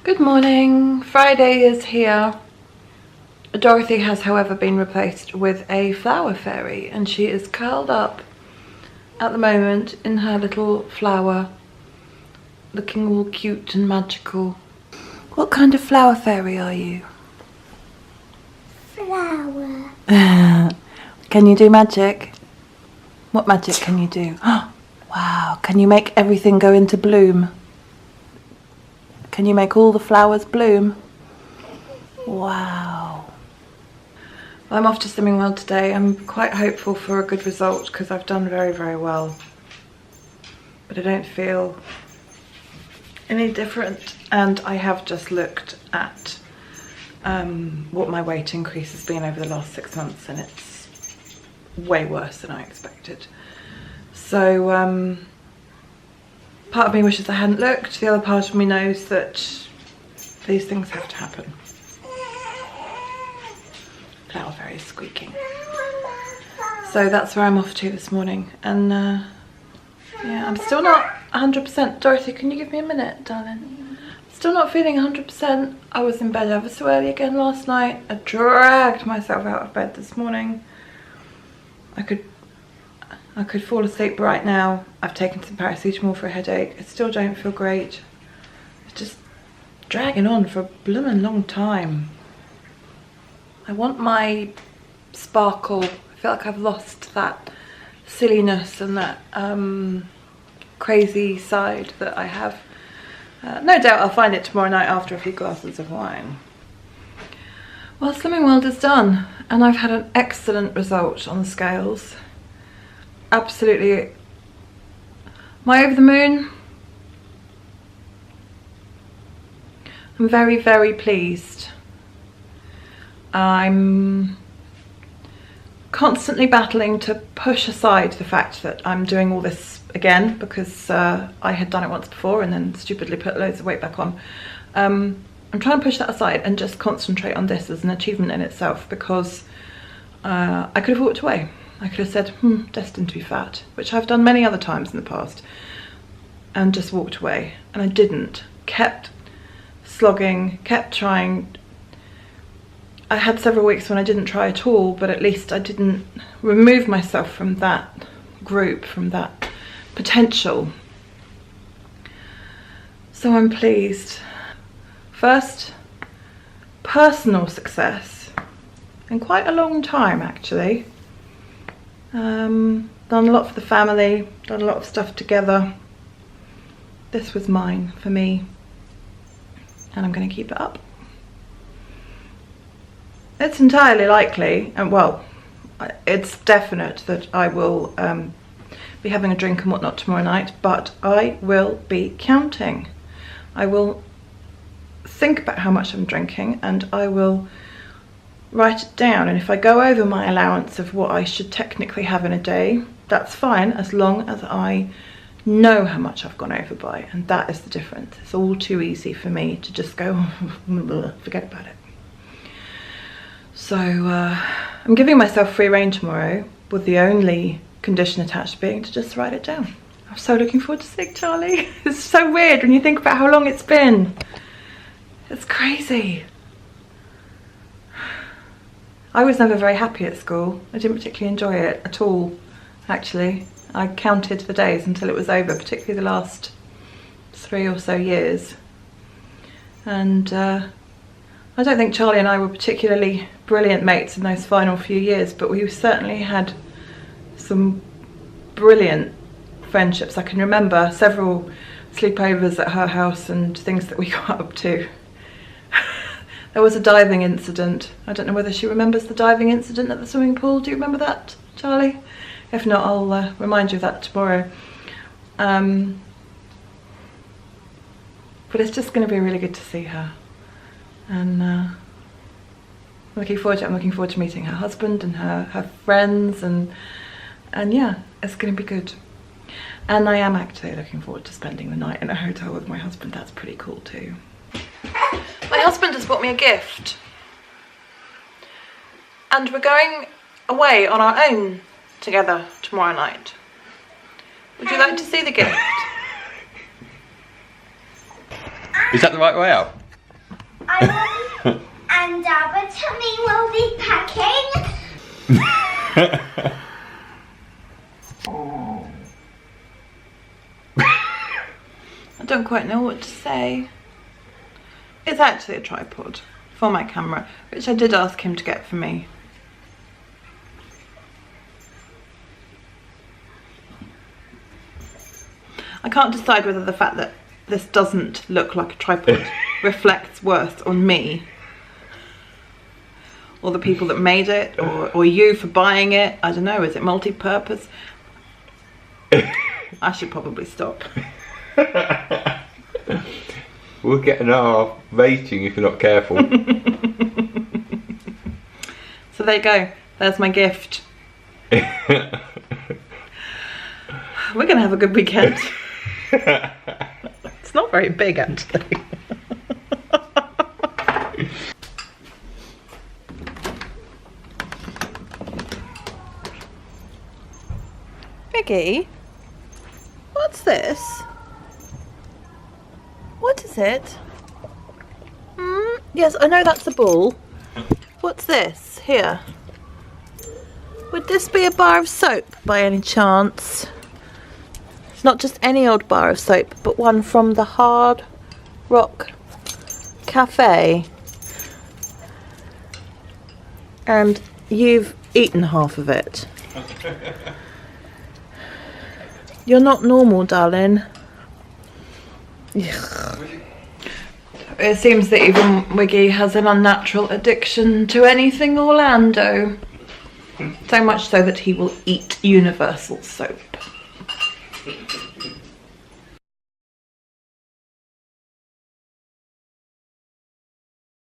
Good morning. Friday is here. Dorothy has, however, been replaced with a flower fairy, and she is curled up at the moment in her little flower, looking all cute and magical. What kind of flower fairy are you? Flower. Can you do magic? What magic can you do? Wow, can you make everything go into bloom? Can you make all the flowers bloom? Wow. I'm off to Swimming World today. I'm quite hopeful for a good result because I've done very, very well. But I don't feel any different, and I have just looked at what my weight increase has been over the last 6 months, and it's way worse than I expected. So part of me wishes I hadn't looked, the other part of me knows that these things have to happen. Flower fairy is squeaking. So that's where I'm off to this morning, and yeah, I'm still not 100%. Dorothy, can you give me a minute, darling? Still not feeling 100%. I was in bed ever so early again last night. I dragged myself out of bed this morning. I could fall asleep right now. I've taken some paracetamol for a headache. I still don't feel great. It's just dragging on for a blooming long time. I want my sparkle. I feel like I've lost that silliness and that crazy side that I have. No doubt I'll find it tomorrow night after a few glasses of wine. Well, Slimming World is done, and I've had an excellent result on the scales. Absolutely. Am I over the moon? I'm very, very pleased. I'm constantly battling to push aside the fact that I'm doing all this again, because I had done it once before and then stupidly put loads of weight back on. I'm trying to push that aside and just concentrate on this as an achievement in itself, because I could have walked away. I could have said, destined to be fat, which I've done many other times in the past, and just walked away. And I didn't. Kept slogging, kept trying. I had several weeks when I didn't try at all, but at least I didn't remove myself from that group, from that potential. So I'm pleased. First personal success in quite a long time, actually. Done a lot for the family, done a lot of stuff together. This was mine, for me, and I'm going to keep it up. It's entirely likely, and well, it's definite that I will be having a drink and whatnot tomorrow night, but I will be counting. I will think about how much I'm drinking, and I will write it down, and if I go over my allowance of what I should technically have in a day, that's fine, as long as I know how much I've gone over by, and that is the difference. It's all too easy for me to just go, forget about it. So I'm giving myself free rein tomorrow, with the only condition attached being to just write it down. I'm so looking forward to seeing Charlie. It's so weird when you think about how long it's been. It's crazy. I was never very happy at school. I didn't particularly enjoy it at all, actually. I counted the days until it was over, particularly the last 3 or so years. And I don't think Charlie and I were particularly brilliant mates in those final few years, but we certainly had some brilliant friendships. I can remember several sleepovers at her house and things that we got up to. There was a diving incident. I don't know whether she remembers the diving incident at the swimming pool. Do you remember that, Charlie? If not, I'll remind you of that tomorrow. But it's just going to be really good to see her. And I'm looking forward to meeting her husband and her friends, and yeah, it's going to be good. And I am actually looking forward to spending the night in a hotel with my husband. That's pretty cool too. My husband has bought me a gift, and we're going away on our own together tomorrow night. Would you like to see the gift? Is that the right way out? And our tummy will be packing. I don't quite know what to say. It's actually a tripod for my camera, which I did ask him to get for me. I can't decide whether the fact that this doesn't look like a tripod reflects worse on me or the people that made it, or you for buying it. I don't know, is it multi-purpose? I should probably stop. We'll get an R rating if you're not careful. So there you go, there's my gift. We're gonna have a good weekend. It's not very big actually. Mickey, what's this? What is it? Yes, I know that's a ball. What's this? Here. Would this be a bar of soap by any chance? It's not just any old bar of soap, but one from the Hard Rock Cafe. And you've eaten half of it. You're not normal, darling. It seems that even Wiggy has an unnatural addiction to anything Orlando. So much so that he will eat Universal soap.